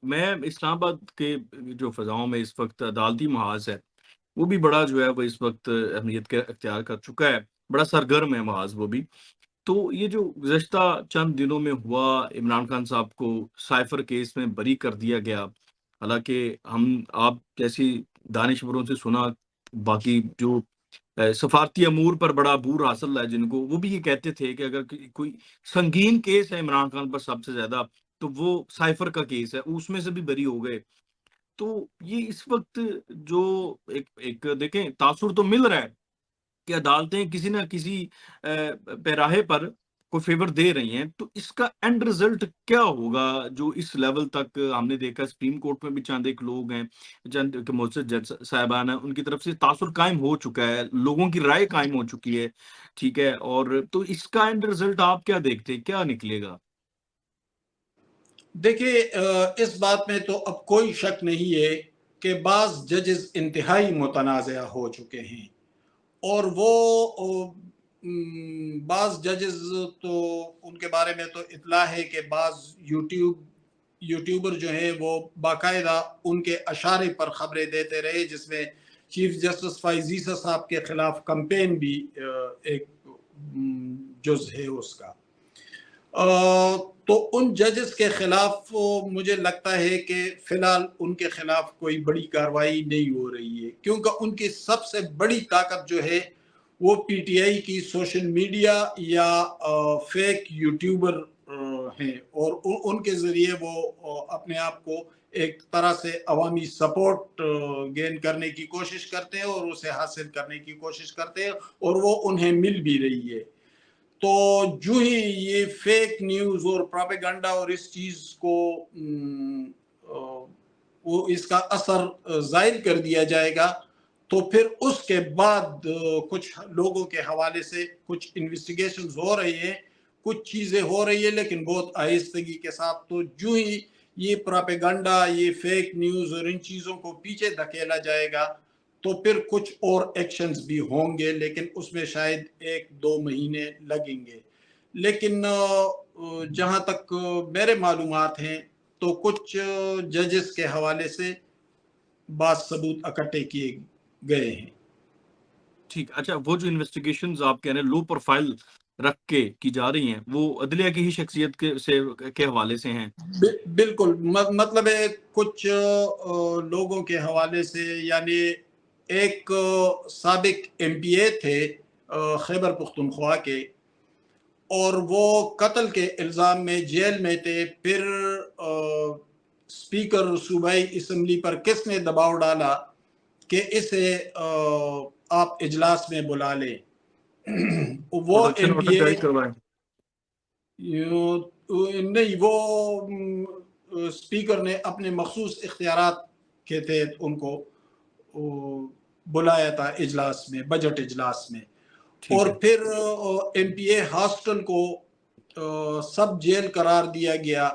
میں اسلام آباد کے جو فضاؤں میں اس وقت عدالتی محاذ ہے، وہ بھی بڑا جو ہے وہ اس وقت اہمیت کے اختیار کر چکا ہے، بڑا سرگرم ہے محاذ وہ بھی۔ تو یہ جو گزشتہ چند دنوں میں ہوا، عمران خان صاحب کو سائفر کیس میں بری کر دیا گیا، حالانکہ آپ جیسی دانشوروں سے سنا، باقی جو سفارتی امور پر بڑا عبور حاصل ہے جن کو، وہ بھی یہ کہتے تھے کہ اگر کوئی سنگین کیس ہے عمران خان پر سب سے زیادہ، تو وہ سائفر کا کیس ہے، اس میں سے بھی بری ہو گئے۔ تو یہ اس وقت جو ایک دیکھیں تاثر تو مل رہا ہے کہ عدالتیں کسی نہ کسی پیراہے پر کوئی فیور دے رہی ہیں، تو اس کا اینڈ رزلٹ کیا ہوگا؟ جو اس لیول تک ہم نے دیکھا سپریم کورٹ میں بھی چند ایک لوگ ہیں، چند معزز جج صاحبان ہیں، ان کی طرف سے تاثر قائم ہو چکا ہے، لوگوں کی رائے قائم ہو چکی ہے، ٹھیک ہے، اور تو اس کا اینڈ رزلٹ آپ کیا دیکھتے ہیں، کیا نکلے گا؟ دیکھیے، اس بات میں تو اب کوئی شک نہیں ہے کہ بعض ججز انتہائی متنازع ہو چکے ہیں، اور وہ بعض ججز تو ان کے بارے میں تو اطلاع ہے کہ بعض یوٹیوبر جو ہیں وہ باقاعدہ ان کے اشارے پر خبریں دیتے رہے، جس میں چیف جسٹس فائز عیسی صاحب کے خلاف کمپین بھی ایک جز ہے اس کا۔ تو ان ججز کے خلاف مجھے لگتا ہے کہ فی الحال ان کے خلاف کوئی بڑی کارروائی نہیں ہو رہی ہے، کیونکہ ان کی سب سے بڑی طاقت جو ہے وہ پی ٹی آئی کی سوشل میڈیا یا فیک یوٹیوبر ہیں، اور ان کے ذریعے وہ اپنے آپ کو ایک طرح سے عوامی سپورٹ گین کرنے کی کوشش کرتے ہیں اور اسے حاصل کرنے کی کوشش کرتے ہیں، اور وہ انہیں مل بھی رہی ہے۔ تو جو ہی یہ فیک نیوز اور پراپیگنڈا اور اس چیز کو وہ اس کا اثر ظاہر کر دیا جائے گا، تو پھر اس کے بعد کچھ لوگوں کے حوالے سے کچھ انویسٹیگیشنز ہو رہی ہیں، کچھ چیزیں ہو رہی ہیں، لیکن بہت آہستگی کے ساتھ۔ تو جو ہی یہ پراپیگنڈا، یہ فیک نیوز اور ان چیزوں کو پیچھے دھکیلا جائے گا، تو پھر کچھ اور ایکشنز بھی ہوں گے، لیکن اس میں شاید 1-2 مہینے لگیں گے۔ لیکن جہاں تک میرے معلومات ہیں تو کچھ ججز کے حوالے سے بعض ثبوت اکٹھے کیے گئے ہیں۔ ٹھیک، اچھا، وہ جو انویسٹیگیشنز آپ کہہ رہے ہیں لو پروفائل رکھ کے کی جا رہی ہیں، وہ عدلیہ کی ہی شخصیت کے حوالے سے ہیں؟ بالکل، مطلب ہے کچھ لوگوں کے حوالے سے، یعنی ایک سابق ایم پی اے تھے خیبر پختونخوا کے، اور وہ قتل کے الزام میں جیل میں تھے۔ پھر اسپیکر صوبائی اسمبلی پر کس نے دباؤ ڈالا کہ اسے آپ اجلاس میں بلا لیں، وہ پروڈکشن ایم پی آرڈر اے جاری کروائیں؟ نہیں، وہ اسپیکر نے اپنے مخصوص اختیارات کے تحت ان کو بلایا تھا اجلاس میں، بجٹ اجلاس میں۔ اور پھر ایم پی اے ہاسٹل کو سب جیل قرار دیا گیا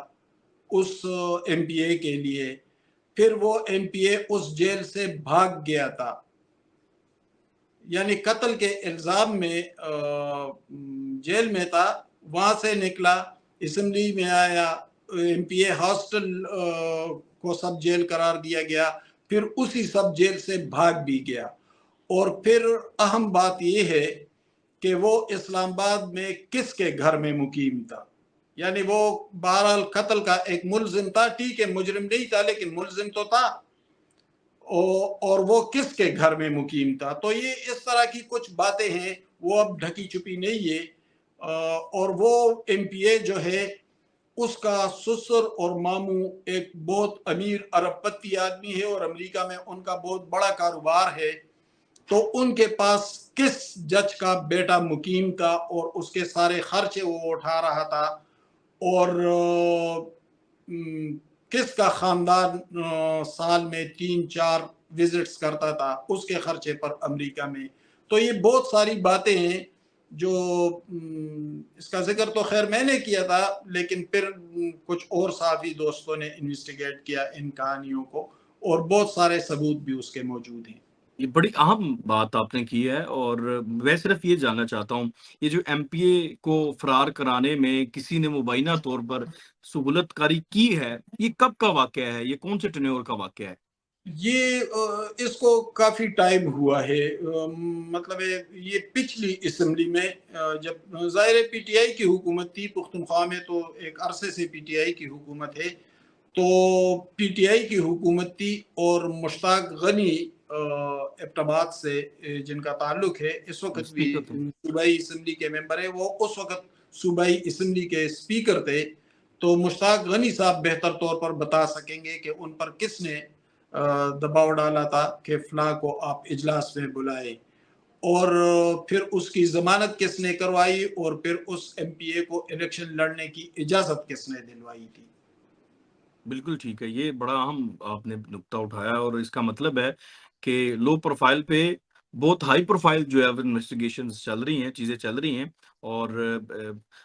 اس ایم پی اے کے لیے۔ پھر وہ ایم پی اے اس جیل سے بھاگ گیا تھا، یعنی قتل کے الزام میں جیل میں تھا، وہاں سے نکلا، اسمبلی میں آیا، ایم پی اے ہاسٹل کو سب جیل قرار دیا گیا، پھر اسی سب جیل سے بھاگ بھی گیا۔ اور پھر اہم بات یہ ہے کہ وہ اسلام آباد میں کس کے گھر میں مقیم تھا، یعنی وہ بہرحال قتل کا ایک ملزم تھا، ٹھیک ہے مجرم نہیں تھا لیکن ملزم تو تھا، اور وہ کس کے گھر میں مقیم تھا۔ تو یہ اس طرح کی کچھ باتیں ہیں، وہ اب ڈھکی چھپی نہیں ہے۔ اور وہ ایم پی اے جو ہے، اس کا سسر اور ماموں ایک بہت امیر ارب پتی آدمی ہے، اور امریکہ میں ان کا بہت بڑا کاروبار ہے۔ تو ان کے پاس کس جج کا بیٹا مقیم تھا اور اس کے سارے خرچے وہ اٹھا رہا تھا، اور کس کا خاندان سال میں 3-4 وزٹس کرتا تھا اس کے خرچے پر امریکہ میں۔ تو یہ بہت ساری باتیں ہیں جو اس کا ذکر تو خیر میں نے کیا تھا، لیکن پھر کچھ اور صحافی دوستوں نے انویسٹیگیٹ کیا ان کہانیوں کو، اور بہت سارے ثبوت بھی اس کے موجود ہیں۔ یہ بڑی اہم بات آپ نے کی ہے، اور میں صرف یہ جاننا چاہتا ہوں، یہ جو ایم پی اے کو فرار کرانے میں کسی نے مبینہ طور پر سہولت کاری کی ہے، یہ کب کا واقعہ ہے؟ یہ کون سے ٹینیور کا واقعہ ہے؟ یہ اس کو کافی ٹائم ہوا ہے، مطلب یہ پچھلی اسمبلی میں جب ظاہر پی ٹی آئی کی حکومت تھی پختونخوا میں، تو ایک عرصے سے پی ٹی آئی کی حکومت ہے، تو پی ٹی آئی کی حکومت تھی، اور مشتاق غنی ایبٹ آباد سے جن کا تعلق ہے، اس وقت بھی اسپیکر تھے۔ صوبائی اسمبلی کے ممبر ہیں، وہ اس وقت صوبائی اسمبلی کے اسپیکر تھے، تو مشتاق غنی صاحب بہتر طور پر بتا سکیں گے کہ ان پر کس نے دباؤ ڈالا تھا کہ فلاں کو آپ اجلاس میں بلائیں، اور پھر اس کی ضمانت کس نے کروائی، اور پھر اس ایم پی اے کو الیکشن لڑنے کی اجازت کس نے دلوائی تھی۔ بالکل ٹھیک ہے، یہ بڑا اہم آپ نے نکتہ اٹھایا، اور اس کا مطلب ہے کہ لو پروفائل پہ بہت ہائی پروفائل جو ہے انویسٹیگیشنز چل رہی ہیں، چیزیں چل رہی ہیں، اور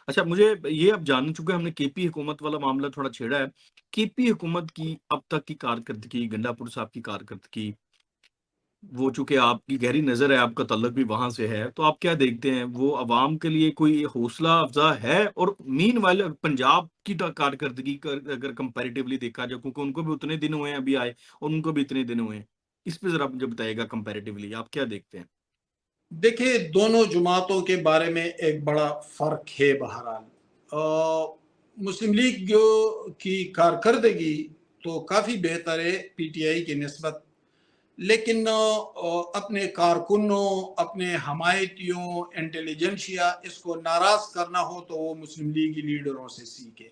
اچھا مجھے یہ اب جان چکے ہم نے کے پی حکومت والا معاملہ تھوڑا چھیڑا ہے، کے پی حکومت کی اب تک کی کارکردگی، گنڈا پور صاحب کی کارکردگی، وہ چونکہ آپ کی گہری نظر ہے، آپ کا تعلق بھی وہاں سے ہے، تو آپ کیا دیکھتے ہیں وہ عوام کے لیے کوئی حوصلہ افزا ہے؟ اور مین وائل پنجاب کی کارکردگی کا اگر کمپیریٹیولی دیکھا جائے، کیونکہ ان کو بھی اتنے دن ہوئے ہیں ابھی آئے، اور ان کو بھی اتنے دن ہوئے ہیں، اس پہ ذرا مجھے بتائیے گا کمپیریٹیولی آپ کیا دیکھتے ہیں؟ دیکھیں، دونوں جماعتوں کے بارے میں ایک بڑا فرق ہے بہرحال۔ مسلم لیگ کی کارکردگی تو کافی بہتر ہے پی ٹی آئی کی نسبت، لیکن اپنے کارکنوں، اپنے حمایتیوں، انٹیلیجنشیا اس کو ناراض کرنا ہو تو وہ مسلم لیگی لیڈروں سے سیکھے،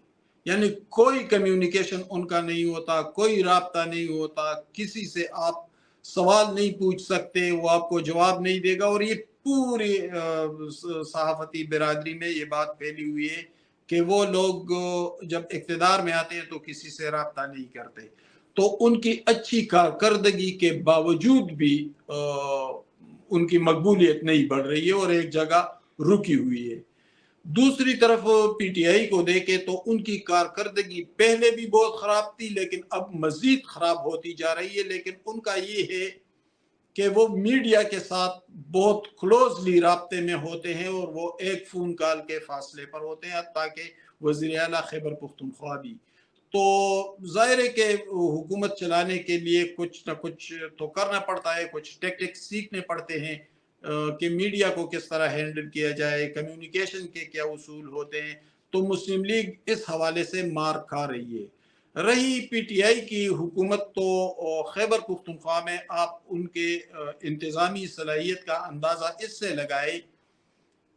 یعنی کوئی کمیونیکیشن ان کا نہیں ہوتا، کوئی رابطہ نہیں ہوتا، کسی سے آپ سوال نہیں پوچھ سکتے، وہ آپ کو جواب نہیں دے گا، اور یہ پوری صحافتی برادری میں یہ بات پھیلی ہوئی ہے کہ وہ لوگ جب اقتدار میں آتے ہیں تو کسی سے رابطہ نہیں کرتے، تو ان کی اچھی کارکردگی کے باوجود بھی ان کی مقبولیت نہیں بڑھ رہی ہے اور ایک جگہ رکی ہوئی ہے۔ دوسری طرف پی ٹی آئی کو دیکھے تو ان کی کارکردگی پہلے بھی بہت خراب تھی، لیکن اب مزید خراب ہوتی جا رہی ہے، لیکن ان کا یہ ہے کہ وہ میڈیا کے ساتھ بہت کلوزلی رابطے میں ہوتے ہیں، اور وہ ایک فون کال کے فاصلے پر ہوتے ہیں، تاکہ وزیر اعلیٰ خیبر پختونخوا بھی۔ تو ظاہر ہے کہ حکومت چلانے کے لیے کچھ نہ کچھ تو کرنا پڑتا ہے، کچھ ٹیکٹکس سیکھنے پڑتے ہیں کہ میڈیا کو کس طرح ہینڈل کیا جائے، کمیونیکیشن کے کیا اصول ہوتے ہیں، تو مسلم لیگ اس حوالے سے مار کھا رہی ہے۔ رہی پی ٹی آئی کی حکومت، تو خیبر پختونخوا میں آپ ان کے انتظامی صلاحیت کا اندازہ اس سے لگائے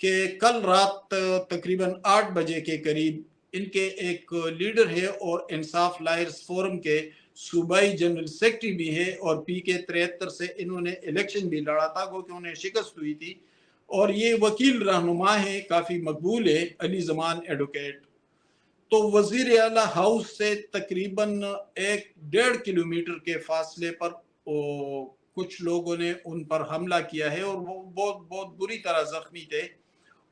کہ کل رات تقریباً 8 بجے کے قریب ان کے ایک لیڈر ہے اور انصاف لائرز فورم کے صوبائی جنرل سیکرٹری بھی ہے، اور پی کے 73 سے انہوں نے الیکشن بھی لڑا تھا، کیونکہ انہیں شکست ہوئی تھی، اور یہ وکیل رہنما ہے، کافی مقبول ہے، علی زمان ایڈوکیٹ۔ تو وزیر اعلیٰ ہاؤس سے تقریباً 1.5 کلومیٹر کے فاصلے پر کچھ لوگوں نے ان پر حملہ کیا ہے، اور وہ بہت بہت بری طرح زخمی تھے،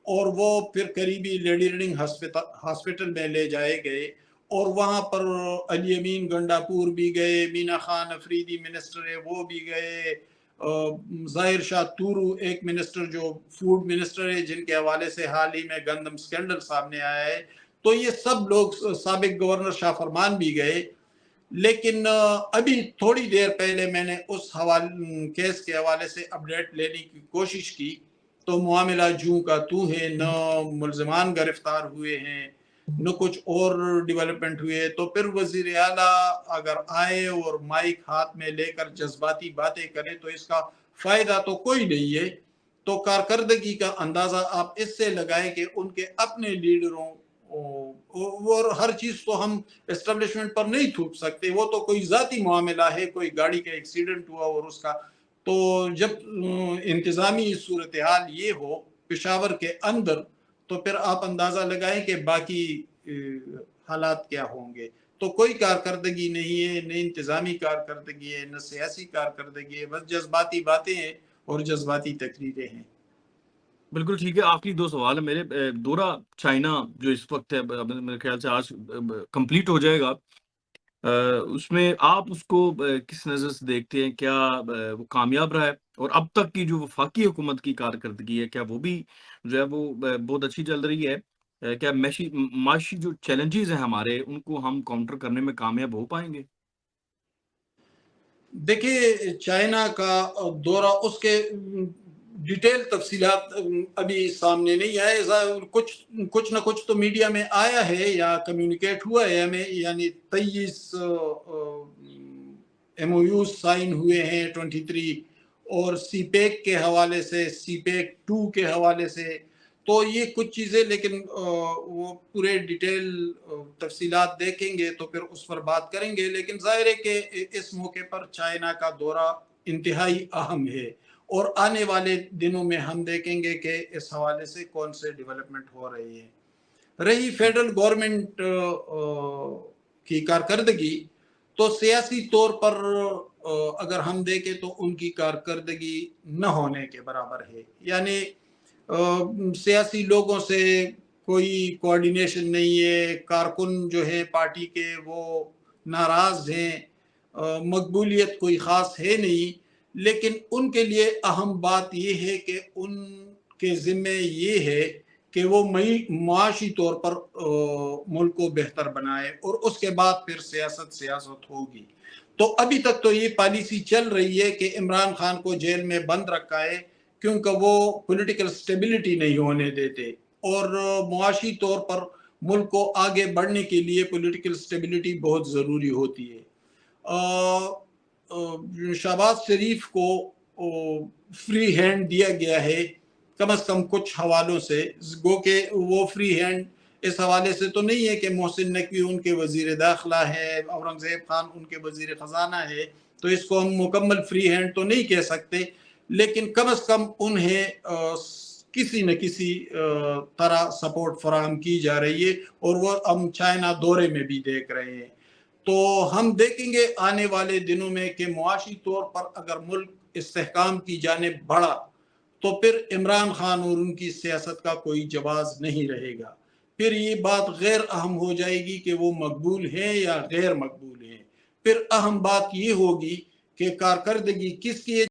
اور وہ پھر قریبی لیڈی ریڈنگ ہاسپٹل میں لے جائے گئے، اور وہاں پر علی امین گنڈا پور بھی گئے، مینا خان افریدی منسٹر ہے وہ بھی گئے، ظاہر شاہ تورو ایک منسٹر جو فوڈ منسٹر ہے، جن کے حوالے سے حال ہی میں گندم سکینڈل سامنے آیا ہے، تو یہ سب لوگ، سابق گورنر شاہ فرمان بھی گئے۔ لیکن ابھی تھوڑی دیر پہلے میں نے اس کیس کے حوالے سے اپڈیٹ لینے کی کوشش کی، تو معاملہ جوں کا تو ہے، نہ ملزمان گرفتار ہوئے ہیں، نہ کچھ اور ڈیولپمنٹ ہوئے، تو پھر وزیر اعلیٰ اگر آئے اور مائک ہاتھ میں لے کر جذباتی باتیں کرے تو اس کا فائدہ تو کوئی نہیں ہے۔ تو کارکردگی کا اندازہ آپ اس سے لگائیں کہ ان کے اپنے لیڈروں، اور ہر چیز تو ہم اسٹیبلشمنٹ پر نہیں تھوپ سکتے، وہ تو کوئی ذاتی معاملہ ہے، کوئی گاڑی کا ایکسیڈنٹ ہوا اور اس کا، تو جب انتظامی صورتحال یہ ہو پشاور کے اندر، تو پھر آپ اندازہ لگائیں کہ باقی حالات کیا ہوں گے۔ تو کوئی کارکردگی نہیں ہے، نہ انتظامی کارکردگی ہے، نہ سیاسی کارکردگی ہے، بس جذباتی باتیں ہیں اور جذباتی تقریریں ہیں۔ بالکل ٹھیک ہے، آخری دو سوال ہے میرے۔ دورہ چائنا جو اس وقت ہے، میرے خیال سے آج کمپلیٹ ہو جائے گا، اس میں آپ اس کو کس نظر سے دیکھتے ہیں؟ کیا وہ کامیاب رہا ہے؟ اور اب تک کی جو وفاقی حکومت کی کارکردگی ہے، کیا وہ بھی جو ہے وہ بہت اچھی چل رہی ہے؟ کیا معاشی جو چیلنجز ہیں ہمارے، ان کو ہم کاؤنٹر کرنے میں کامیاب ہو پائیں گے؟ دیکھیے چائنا کا دورہ، اس کے ڈیٹیل تفصیلات ابھی سامنے نہیں آئے. کچھ نہ کچھ تو میڈیا میں آیا ہے یا کمیونیکیٹ ہوا ہے ہمیں، یعنی 23 ایم او یوز سائن ہوئے ہیں، 23، اور سی پیک کے حوالے سے، سی پیک 2 کے حوالے سے. تو یہ کچھ چیزیں، لیکن وہ پورے ڈیٹیل تفصیلات دیکھیں گے تو پھر اس پر بات کریں گے. لیکن ظاہر ہے کہ اس موقع پر چائنا کا دورہ انتہائی اہم ہے، اور آنے والے دنوں میں ہم دیکھیں گے کہ اس حوالے سے کون سے ڈیولپمنٹ ہو رہی ہے. رہی فیڈرل گورنمنٹ کی کارکردگی، تو سیاسی طور پر اگر ہم دیکھیں تو ان کی کارکردگی نہ ہونے کے برابر ہے. یعنی سیاسی لوگوں سے کوئی کوارڈینیشن نہیں ہے، کارکن جو ہے پارٹی کے وہ ناراض ہیں، مقبولیت کوئی خاص ہے نہیں. لیکن ان کے لیے اہم بات یہ ہے کہ ان کے ذمہ یہ ہے کہ وہ معاشی طور پر ملک کو بہتر بنائے، اور اس کے بعد پھر سیاست ہوگی. تو ابھی تک تو یہ پالیسی چل رہی ہے کہ عمران خان کو جیل میں بند رکھا ہے، کیونکہ وہ پولیٹیکل سٹیبلٹی نہیں ہونے دیتے، اور معاشی طور پر ملک کو آگے بڑھنے کے لیے پولیٹیکل سٹیبلٹی بہت ضروری ہوتی ہے. شہباز شریف کو فری ہینڈ دیا گیا ہے، کم از کم کچھ حوالوں سے، گو کہ وہ فری ہینڈ اس حوالے سے تو نہیں ہے کہ محسن نقوی ان کے وزیر داخلہ ہے، اورنگزیب خان ان کے وزیر خزانہ ہے، تو اس کو ہم مکمل فری ہینڈ تو نہیں کہہ سکتے. لیکن کم از کم انہیں کسی نہ کسی طرح سپورٹ فراہم کی جا رہی ہے، اور وہ ہم چائنا دورے میں بھی دیکھ رہے ہیں. تو ہم دیکھیں گے آنے والے دنوں میں کہ معاشی طور پر اگر ملک استحکام کی جانب بڑھا تو پھر عمران خان اور ان کی سیاست کا کوئی جواز نہیں رہے گا. پھر یہ بات غیر اہم ہو جائے گی کہ وہ مقبول ہیں یا غیر مقبول ہیں. پھر اہم بات یہ ہوگی کہ کارکردگی کس کی